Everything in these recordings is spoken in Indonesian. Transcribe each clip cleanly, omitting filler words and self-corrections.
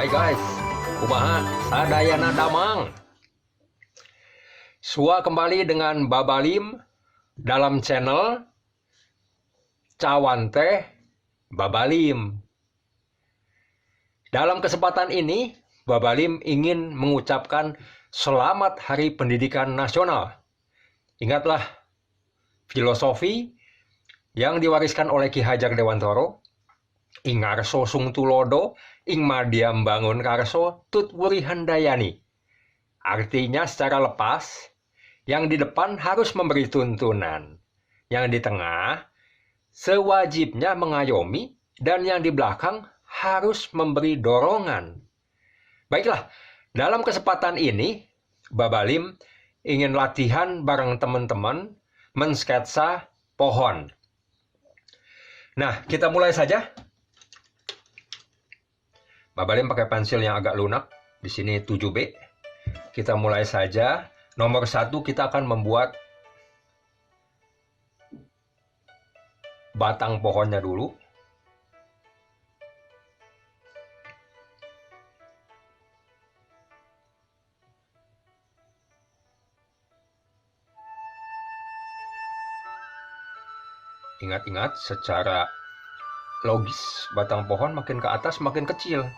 Hai guys, kumaha sadayana damang. Sua kembali dengan Babalim dalam channel Cawan Teh Babalim. Dalam kesempatan ini, Babalim ingin mengucapkan selamat Hari Pendidikan Nasional. Ingatlah filosofi yang diwariskan oleh Ki Hajar Dewantoro, ing ngarso sung tulodo, ing madiam bangun karso tut wuri handayani. Artinya secara lepas, yang di depan harus memberi tuntunan, yang di tengah sewajibnya mengayomi, dan yang di belakang harus memberi dorongan. Baiklah, dalam kesempatan ini, Babalim ingin latihan bareng teman-teman mensketsa pohon. Nah, kita mulai saja. Babalim pakai pensil yang agak lunak, di sini 7B. Kita mulai saja. Nomor 1 kita akan membuat batang pohonnya dulu. Ingat-ingat, secara logis batang pohon makin ke atas makin kecil.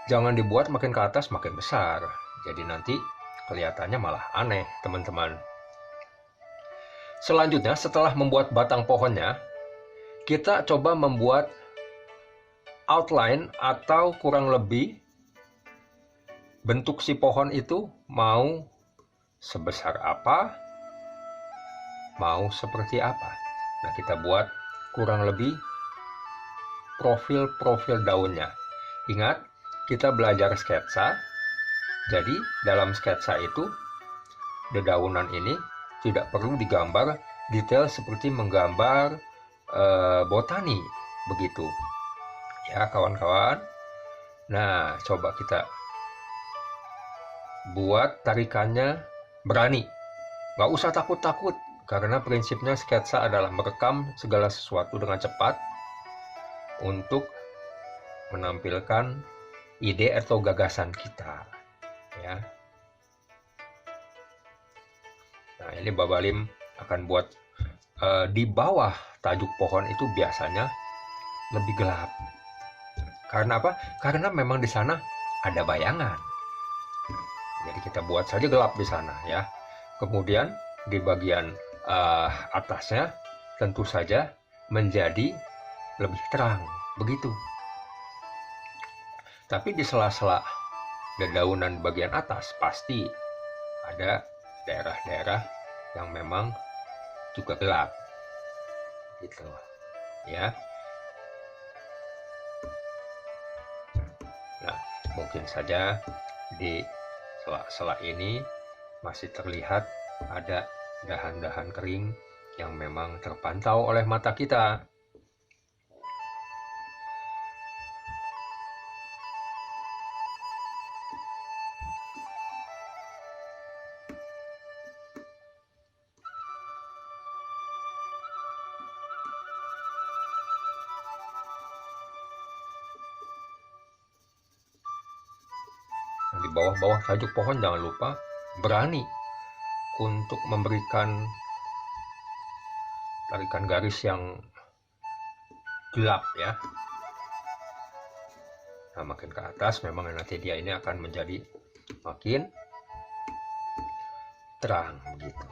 Jangan dibuat makin ke atas makin besar. Jadi nanti kelihatannya malah aneh, teman-teman. Selanjutnya, setelah membuat batang pohonnya, kita coba membuat outline atau kurang lebih bentuk si pohon itu mau sebesar apa, mau seperti apa. Nah, kita buat kurang lebih profil-profil daunnya. Ingat, kita belajar sketsa. Jadi, dalam sketsa itu, dedaunan ini tidak perlu digambar detail seperti menggambar botani, begitu. Ya, kawan-kawan. Nah, coba kita buat tarikannya berani. Nggak usah takut-takut, karena prinsipnya sketsa adalah merekam segala sesuatu dengan cepat untuk menampilkan ide atau gagasan kita. Ya. Nah, ini Babalim akan buat di bawah tajuk pohon itu biasanya lebih gelap. Karena apa? Karena memang di sana ada bayangan. Jadi kita buat saja gelap di sana, ya. Kemudian di bagian atasnya tentu saja menjadi lebih terang, begitu. Tapi di sela-sela dedaunan bagian atas pasti ada daerah-daerah yang memang juga gelap, gitu, ya. Nah, mungkin saja di sela-sela ini masih terlihat ada dahan-dahan kering yang memang terpantau oleh mata kita. Di bawah-bawah tajuk pohon jangan lupa berani untuk memberikan tarikan garis yang gelap, ya. Nah, makin ke atas memang nanti dia ini akan menjadi makin terang, begitu.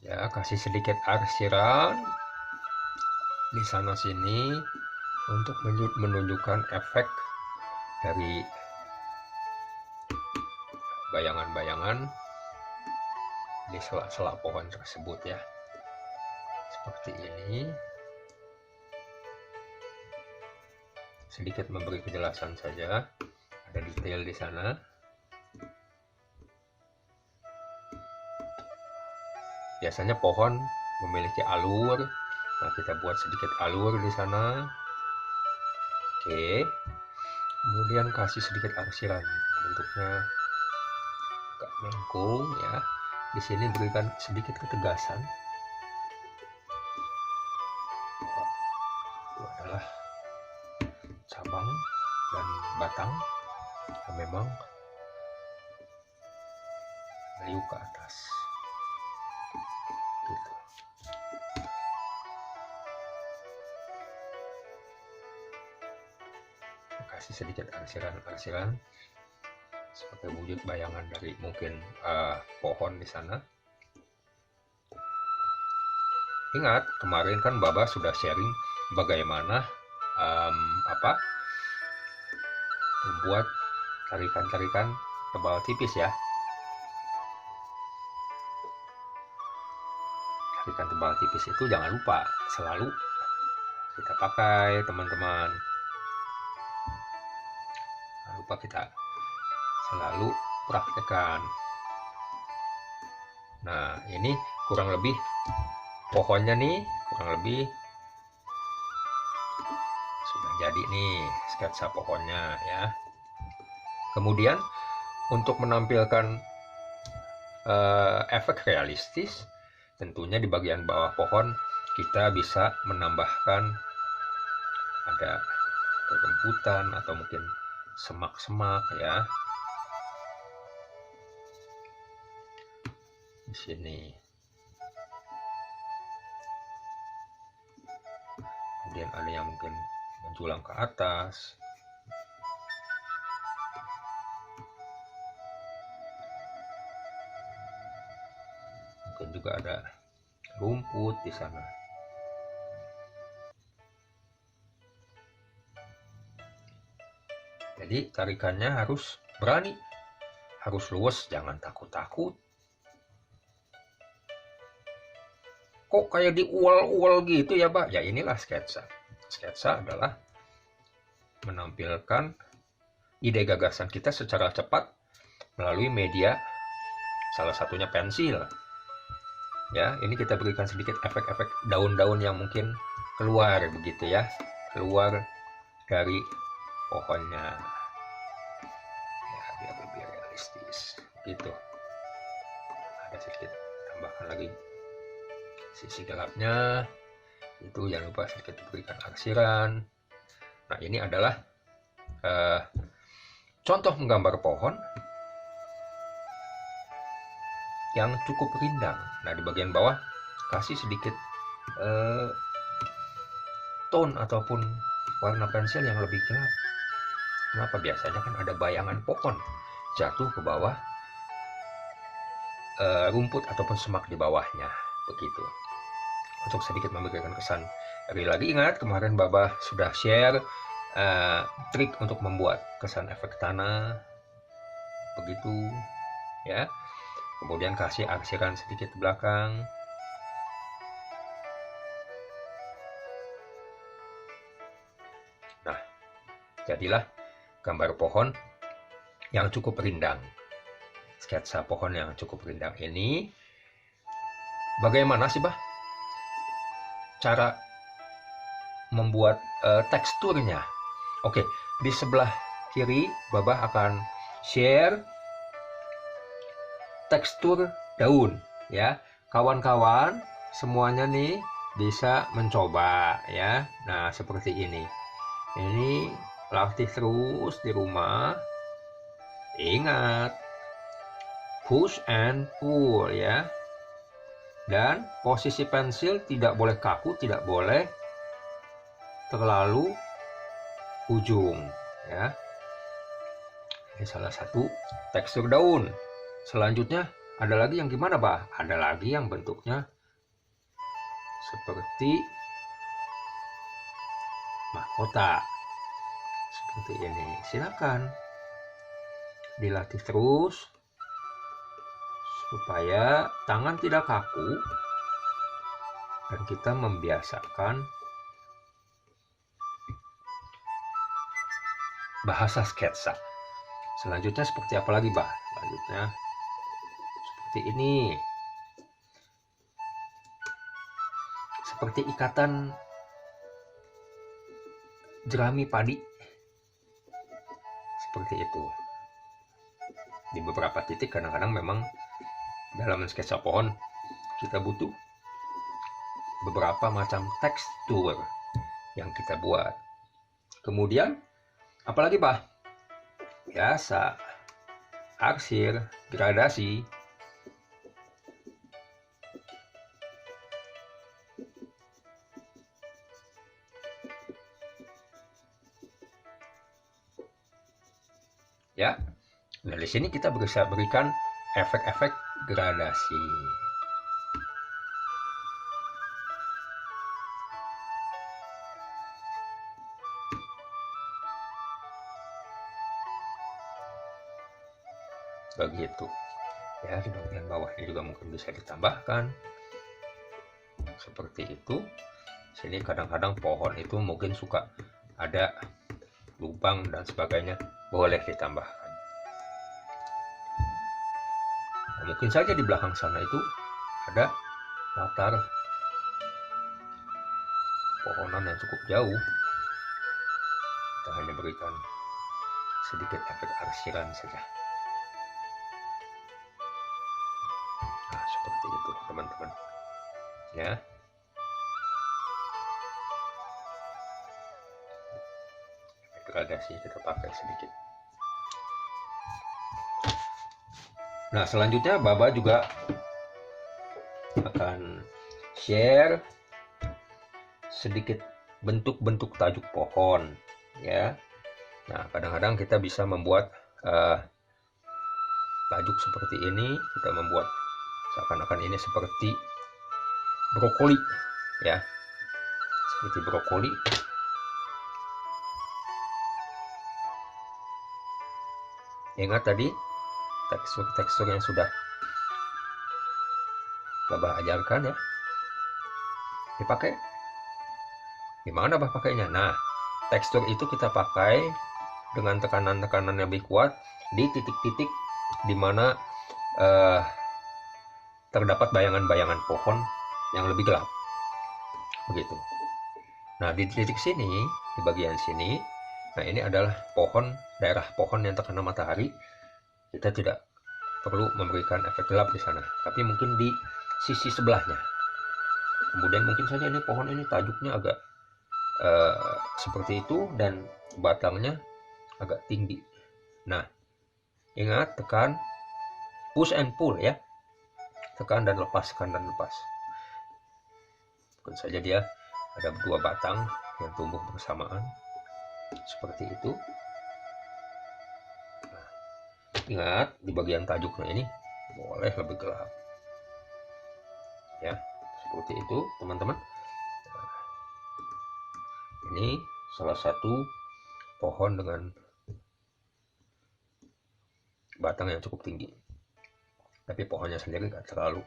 Ya, kasih sedikit arsiran di sana sini untuk menunjukkan efek dari bayangan-bayangan di sela-sela pohon tersebut, ya. Seperti ini. Sedikit memberi kejelasan saja. Ada ada detail di sana. Biasanya pohon memiliki alur. Nah, kita buat sedikit alur di sana. Oke. Kemudian kasih sedikit arsiran. Bentuknya agak melengkung ya. Di sini berikan sedikit ketegasan. Itu adalah cabang dan batang yang memang meliuk ke atas. Gitu. Kasih sedikit arsiran-arsiran sebagai wujud bayangan dari mungkin pohon di sana. Ingat, kemarin kan Baba sudah sharing bagaimana membuat tarikan-tarikan tebal tipis ya. Tarikan tebal tipis itu jangan lupa selalu kita pakai, teman-teman. Jangan lupa kita selalu praktekkan. Nah, ini kurang lebih pohonnya nih, kurang lebih sudah jadi nih sketsa pohonnya ya. Kemudian untuk menampilkan efek realistis, tentunya di bagian bawah pohon kita bisa menambahkan ada rerumputan atau mungkin semak-semak ya. Di sini. Kemudian ada yang mungkin menjulang ke atas. Mungkin juga ada rumput di sana. Jadi tarikannya harus berani, harus luwes, jangan takut-takut. Kok kayak diual-ual gitu ya, Pak? Ya inilah sketsa. Sketsa adalah menampilkan ide gagasan kita secara cepat melalui media, salah satunya pensil. Ya, ini kita berikan sedikit efek-efek daun-daun yang mungkin keluar begitu ya, keluar dari pohonnya. Ya, biar lebih realistis. Gitu. Ada sedikit tambahkan lagi sisi gelapnya, itu jangan lupa sedikit diberikan arsiran. Nah, ini adalah contoh menggambar pohon yang cukup rindang. Nah, di bagian bawah kasih sedikit tone ataupun warna pensil yang lebih gelap. Kenapa? Biasanya kan ada bayangan pohon jatuh ke bawah rumput ataupun semak di bawahnya, begitu. Untuk sedikit memberikan kesan real lagi. Ingat, kemarin Baba sudah share trik untuk membuat kesan efek tanah, begitu ya. Kemudian kasih arsiran sedikit ke belakang. Nah, jadilah gambar pohon yang cukup rindang. Sketsa pohon yang cukup rindang ini. Bagaimana sih, Bah, cara membuat teksturnya? Oke, di sebelah kiri Baba akan share tekstur daun ya. Kawan-kawan semuanya nih bisa mencoba ya. Nah, seperti ini. Ini latih terus di rumah. Ingat, push and pull ya. Dan posisi pensil tidak boleh kaku, tidak boleh terlalu ujung ya. Ini salah satu tekstur daun. Selanjutnya ada lagi yang gimana, Bah? Ada lagi yang bentuknya seperti mahkota. Seperti ini. Silakan dilatih terus supaya tangan tidak kaku dan kita membiasakan bahasa sketsa. Selanjutnya seperti apa lagi, Bah? Selanjutnya seperti ini. Seperti ikatan jerami padi. Seperti itu. Di beberapa titik kadang-kadang memang dalam sketsa pohon kita butuh beberapa macam tekstur yang kita buat. Kemudian apalagi, Pak? Biasa, arsir, gradasi. Ya, dari sini kita bisa berikan efek-efek gradasi. Begitu. Ya, di bagian bawahnya juga mungkin bisa ditambahkan. Seperti itu. Sini kadang-kadang pohon itu mungkin suka ada lubang dan sebagainya, boleh ditambahkan. Nah, mungkin saja di belakang sana itu ada latar pohonan yang cukup jauh. Kita hanya berikan sedikit efek arsiran saja. Nah, seperti itu, teman-teman. Ya. Efek gradasi kita pakai sedikit. Nah, selanjutnya Baba juga akan share sedikit bentuk-bentuk tajuk pohon, ya. Nah, kadang-kadang kita bisa membuat tajuk seperti ini. Kita membuat seakan-akan ini seperti brokoli, ya, seperti brokoli. Ingat tadi tekstur-tekstur yang sudah Babah ajarkan, ya, dipakai. Gimana Bah pakainya? Nah, tekstur itu kita pakai dengan tekanan-tekanan yang lebih kuat di titik-titik di mana terdapat bayangan-bayangan pohon yang lebih gelap. Begitu. Nah, di titik sini, di bagian sini, nah ini adalah pohon, daerah pohon yang terkena matahari. Kita tidak perlu memberikan efek gelap di sana, tapi mungkin di sisi sebelahnya. Kemudian mungkin saja ini pohon ini tajuknya agak seperti itu dan batangnya agak tinggi. Nah, ingat tekan push and pull, ya. Tekan dan lepas, tekan dan lepas. Mungkin saja dia ada dua batang yang tumbuh bersamaan seperti itu. Nah, ingat di bagian tajuknya ini boleh lebih gelap, ya, seperti itu, teman-teman. Nah, ini salah satu pohon dengan batang yang cukup tinggi, tapi pohonnya sendiri nggak terlalu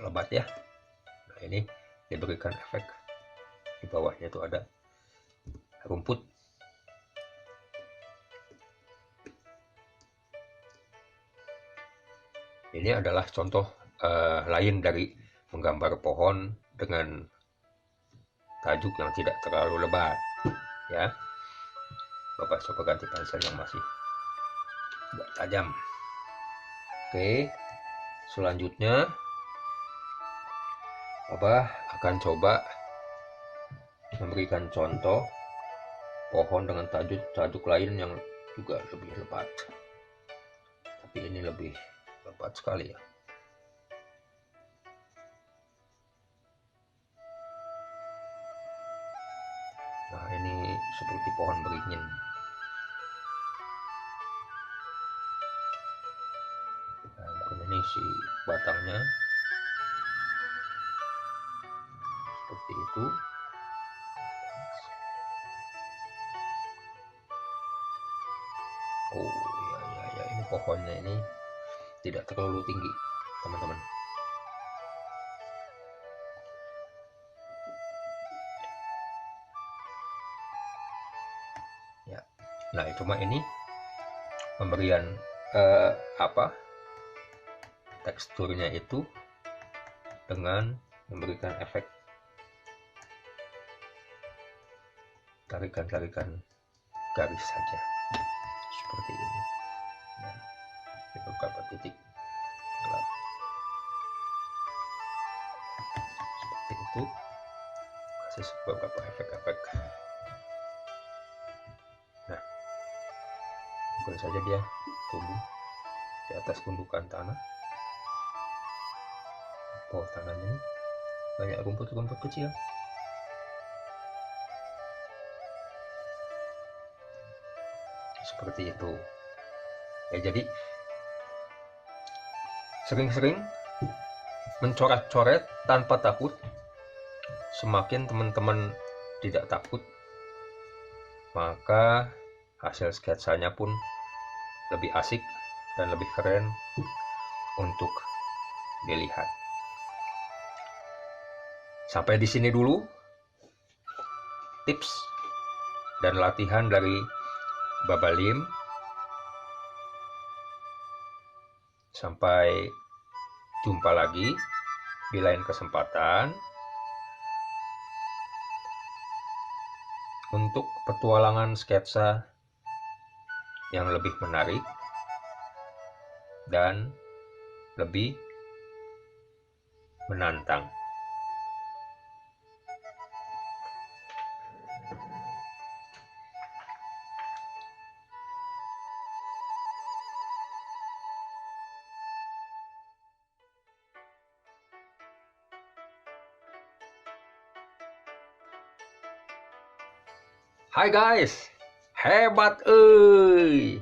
lebat, ya. Nah, ini diberikan efek di bawahnya itu ada rumput. Ini adalah contoh lain dari menggambar pohon dengan tajuk yang tidak terlalu lebat, ya. Bapak coba ganti pensel yang masih agak tajam. Oke, selanjutnya Bapak akan coba memberikan contoh pohon dengan tajuk lain yang juga lebih lebat, tapi ini lebih lebat sekali, ya. Nah, ini seperti pohon beringin. Nah, mungkin ini si batangnya seperti itu. Oh, ya, ini pohonnya ini tidak terlalu tinggi, teman-teman. Ya, nah cuma ini pemberian teksturnya itu dengan memberikan efek tarikan-tarikan garis saja seperti ini. Nah, di beberapa titik gelap seperti itu, kasih beberapa efek-efek. Nah, mungkin saja dia tumbuh di atas gundukan tanah. Bawah tanahnya banyak rumput-rumput kecil. Seperti itu. Ya, jadi sering-sering mencoret-coret tanpa takut. Semakin teman-teman tidak takut, maka hasil sketsanya pun lebih asik dan lebih keren untuk dilihat. Sampai di sini dulu tips dan latihan dari Baba Lim. Sampai jumpa lagi di lain kesempatan untuk petualangan sketsa yang lebih menarik dan lebih menantang. Hai guys, hebat euy.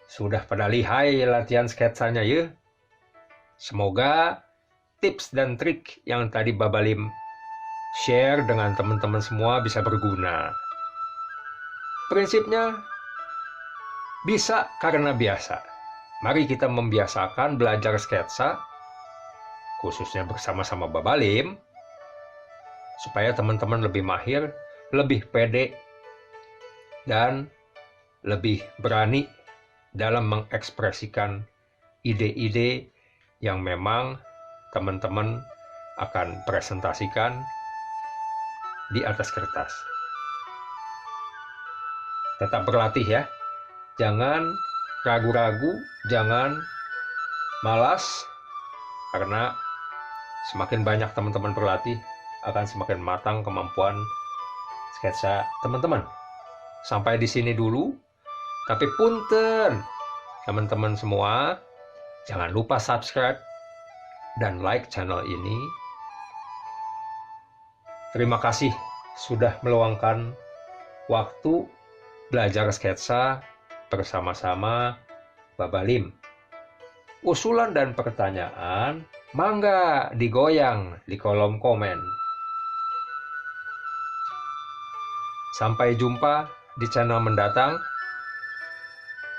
Sudah pada lihai latihan sketsanya ya. Semoga tips dan trik yang tadi Baba Lim share dengan teman-teman semua bisa berguna. Prinsipnya bisa karena biasa. Mari kita membiasakan belajar sketsa, khususnya bersama-sama Baba Lim, supaya teman-teman lebih mahir, lebih pede, dan lebih berani dalam mengekspresikan ide-ide yang memang teman-teman akan presentasikan di atas kertas. Tetap berlatih ya, jangan ragu-ragu, jangan malas, karena semakin banyak teman-teman berlatih, akan semakin matang kemampuan sketsa teman-teman. Sampai di sini dulu, tapi punten teman-teman semua, jangan lupa subscribe dan like channel ini. Terima kasih sudah meluangkan waktu belajar sketsa bersama-sama Baba Lim. Usulan dan pertanyaan, mangga digoyang di kolom komen. Sampai jumpa di channel mendatang.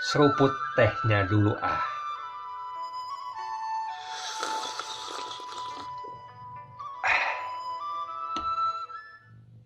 Seruput tehnya dulu ah.